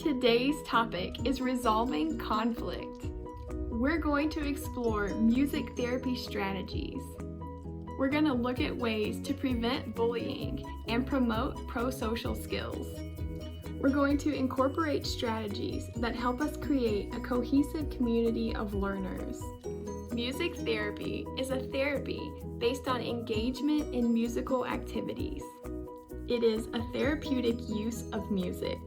Today's topic is resolving conflict. We're going to explore music therapy strategies. We're going to look at ways to prevent bullying and promote pro-social skills. We're going to incorporate strategies that help us create a cohesive community of learners. Music therapy is a therapy based on engagement in musical activities. It is a therapeutic use of music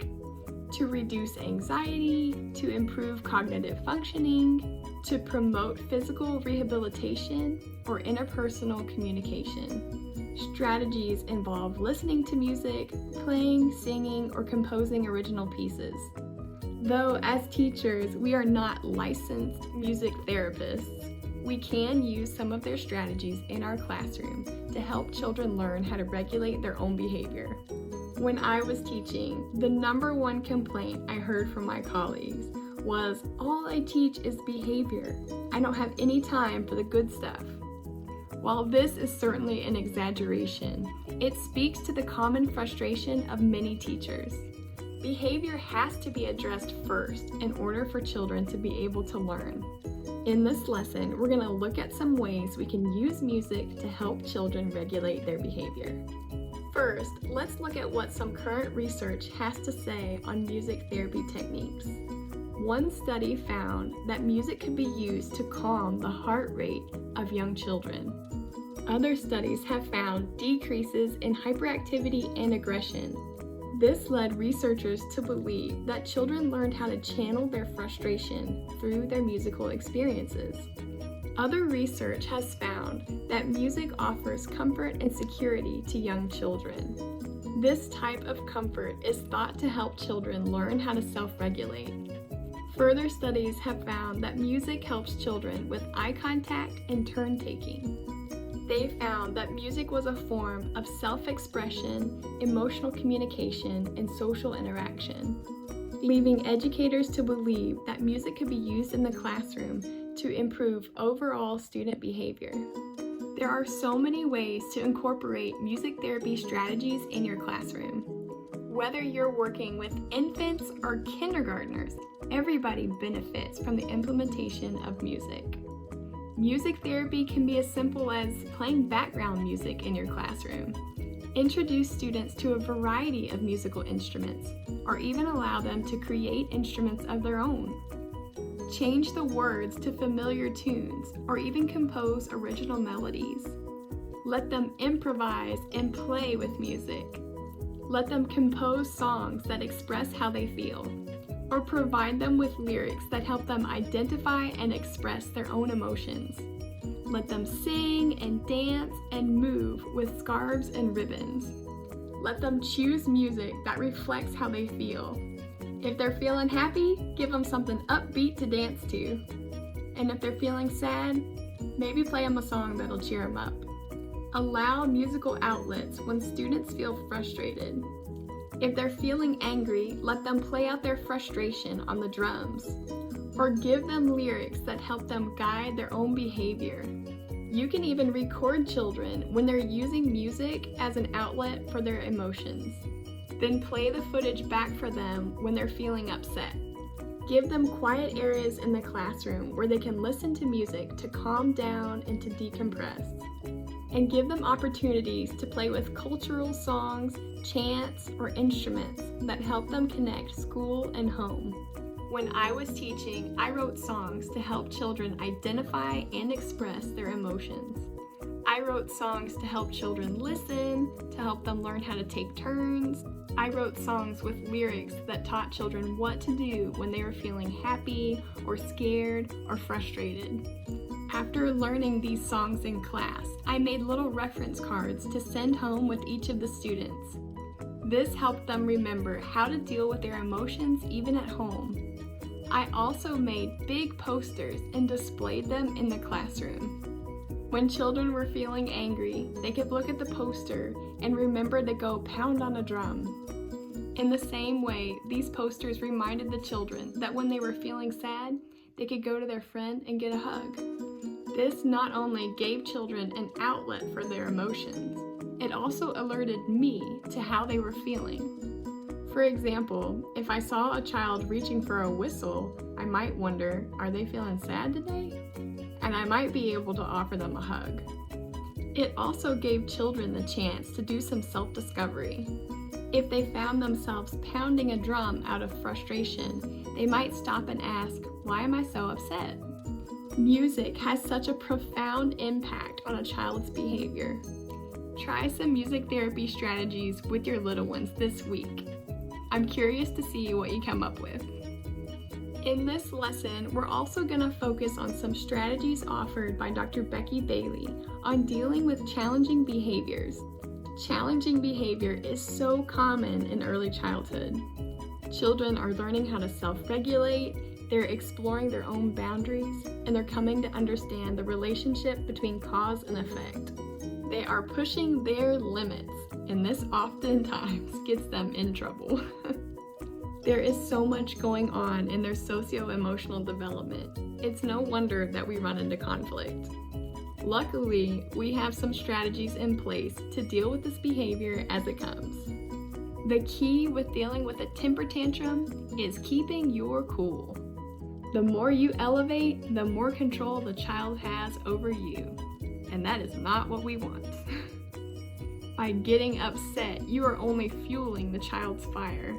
to reduce anxiety, to improve cognitive functioning, to promote physical rehabilitation or interpersonal communication. Strategies involve listening to music, playing, singing, or composing original pieces. Though as teachers, we are not licensed music therapists, we can use some of their strategies in our classroom to help children learn how to regulate their own behavior. When I was teaching, the number one complaint I heard from my colleagues was, "All I teach is behavior. I don't have any time for the good stuff." While this is certainly an exaggeration, it speaks to the common frustration of many teachers. Behavior has to be addressed first in order for children to be able to learn. In this lesson, we're going to look at some ways we can use music to help children regulate their behavior. First, let's look at what some current research has to say on music therapy techniques. One study found that music could be used to calm the heart rate of young children. Other studies have found decreases in hyperactivity and aggression. This led researchers to believe that children learned how to channel their frustration through their musical experiences. Other research has found that music offers comfort and security to young children. This type of comfort is thought to help children learn how to self-regulate. Further studies have found that music helps children with eye contact and turn-taking. They found that music was a form of self-expression, emotional communication, and social interaction, leaving educators to believe that music could be used in the classroom to improve overall student behavior. There are so many ways to incorporate music therapy strategies in your classroom. Whether you're working with infants or kindergartners, everybody benefits from the implementation of music. Music therapy can be as simple as playing background music in your classroom. Introduce students to a variety of musical instruments, or even allow them to create instruments of their own. Change the words to familiar tunes, or even compose original melodies. Let them improvise and play with music. Let them compose songs that express how they feel, or provide them with lyrics that help them identify and express their own emotions. Let them sing and dance and move with scarves and ribbons. Let them choose music that reflects how they feel. If they're feeling happy, give them something upbeat to dance to. And if they're feeling sad, maybe play them a song that'll cheer them up. Allow musical outlets when students feel frustrated. If they're feeling angry, let them play out their frustration on the drums. Or give them lyrics that help them guide their own behavior. You can even record children when they're using music as an outlet for their emotions. Then play the footage back for them when they're feeling upset. Give them quiet areas in the classroom where they can listen to music to calm down and to decompress. And give them opportunities to play with cultural songs, chants, or instruments that help them connect school and home. When I was teaching, I wrote songs to help children identify and express their emotions. I wrote songs to help children listen, to help them learn how to take turns. I wrote songs with lyrics that taught children what to do when they were feeling happy or scared or frustrated. After learning these songs in class, I made little reference cards to send home with each of the students. This helped them remember how to deal with their emotions even at home. I also made big posters and displayed them in the classroom. When children were feeling angry, they could look at the poster and remember to go pound on a drum. In the same way, these posters reminded the children that when they were feeling sad, they could go to their friend and get a hug. This not only gave children an outlet for their emotions, it also alerted me to how they were feeling. For example, if I saw a child reaching for a whistle, I might wonder, are they feeling sad today? And I might be able to offer them a hug. It also gave children the chance to do some self-discovery. If they found themselves pounding a drum out of frustration, they might stop and ask, why am I so upset? Music has such a profound impact on a child's behavior. Try some music therapy strategies with your little ones this week. I'm curious to see what you come up with. In this lesson, we're also going to focus on some strategies offered by Dr. Becky Bailey on dealing with challenging behaviors. Challenging behavior is so common in early childhood. Children are learning how to self-regulate, they're exploring their own boundaries, and they're coming to understand the relationship between cause and effect. They are pushing their limits, and this oftentimes gets them in trouble. There is so much going on in their socio-emotional development. It's no wonder that we run into conflict. Luckily, we have some strategies in place to deal with this behavior as it comes. The key with dealing with a temper tantrum is keeping your cool. The more you elevate, the more control the child has over you. And that is not what we want. By getting upset, you are only fueling the child's fire.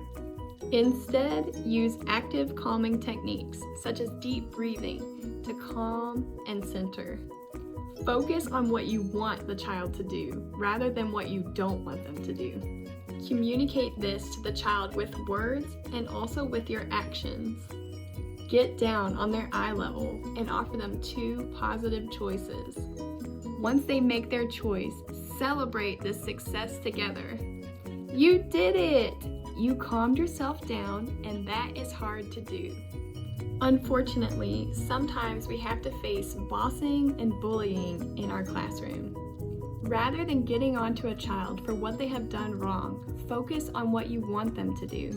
Instead, use active calming techniques such as deep breathing to calm and center. Focus on what you want the child to do rather than what you don't want them to do. Communicate this to the child with words and also with your actions. Get down on their eye level and offer them 2 positive choices. Once they make their choice, celebrate this success together. You did it! You calmed yourself down, and that is hard to do. Unfortunately, sometimes we have to face bossing and bullying in our classroom. Rather than getting onto a child for what they have done wrong, focus on what you want them to do.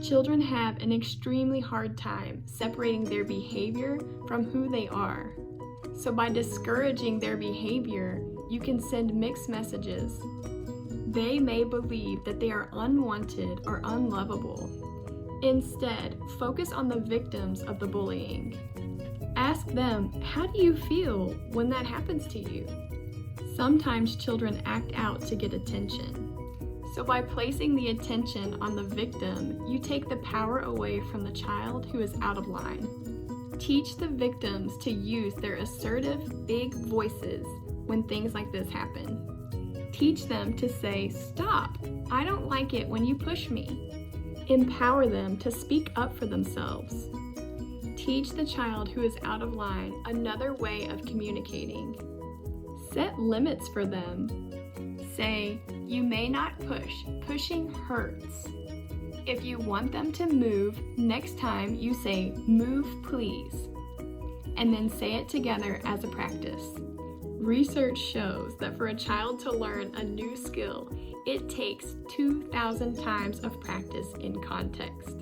Children have an extremely hard time separating their behavior from who they are. So by discouraging their behavior, you can send mixed messages. They may believe that they are unwanted or unlovable. Instead, focus on the victims of the bullying. Ask them, how do you feel when that happens to you? Sometimes children act out to get attention. So by placing the attention on the victim, you take the power away from the child who is out of line. Teach the victims to use their assertive, big voices when things like this happen. Teach them to say, stop, I don't like it when you push me. Empower them to speak up for themselves. Teach the child who is out of line another way of communicating. Set limits for them. Say, you may not push. Pushing hurts. If you want them to move, next time you say, move please. And then say it together as a practice. Research shows that for a child to learn a new skill, it takes 2,000 times of practice in context.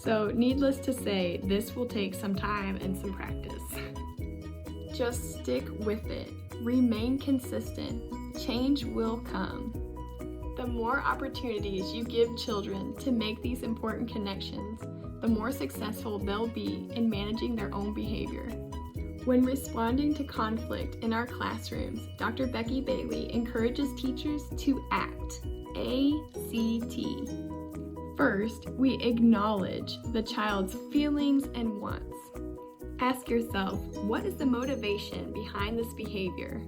So needless to say, this will take some time and some practice. Just stick with it. Remain consistent. Change will come. The more opportunities you give children to make these important connections, the more successful they'll be in managing their own behavior. When responding to conflict in our classrooms, Dr. Becky Bailey encourages teachers to act. ACT. First, we acknowledge the child's feelings and wants. Ask yourself, what is the motivation behind this behavior?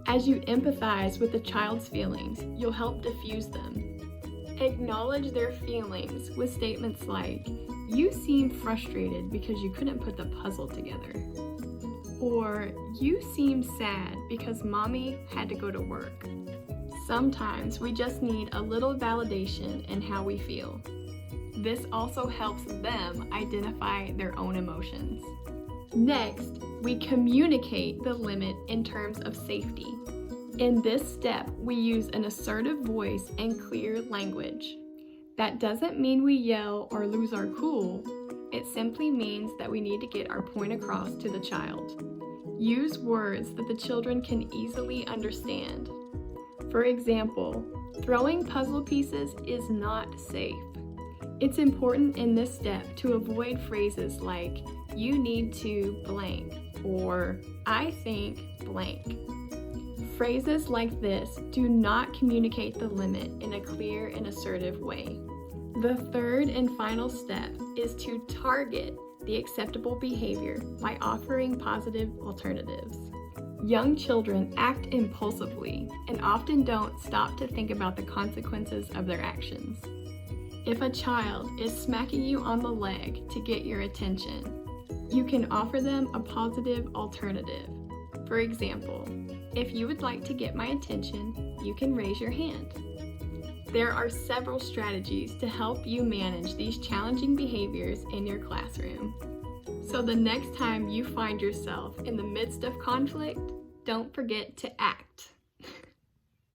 As you empathize with the child's feelings, you'll help diffuse them. Acknowledge their feelings with statements like, you seem frustrated because you couldn't put the puzzle together. Or, you seem sad because mommy had to go to work. Sometimes we just need a little validation in how we feel. This also helps them identify their own emotions. Next, we communicate the limit in terms of safety. In this step, we use an assertive voice and clear language. That doesn't mean we yell or lose our cool. It simply means that we need to get our point across to the child. Use words that the children can easily understand. For example, Throwing puzzle pieces is not safe. It's important in this step to avoid phrases like, "You need to blank," or "I think blank." Phrases like this do not communicate the limit in a clear and assertive way. The third and final step is to target the acceptable behavior by offering positive alternatives. Young children act impulsively and often don't stop to think about the consequences of their actions. If a child is smacking you on the leg to get your attention, you can offer them a positive alternative. For example, if you would like to get my attention, you can raise your hand. There are several strategies to help you manage these challenging behaviors in your classroom. So the next time you find yourself in the midst of conflict, don't forget to act.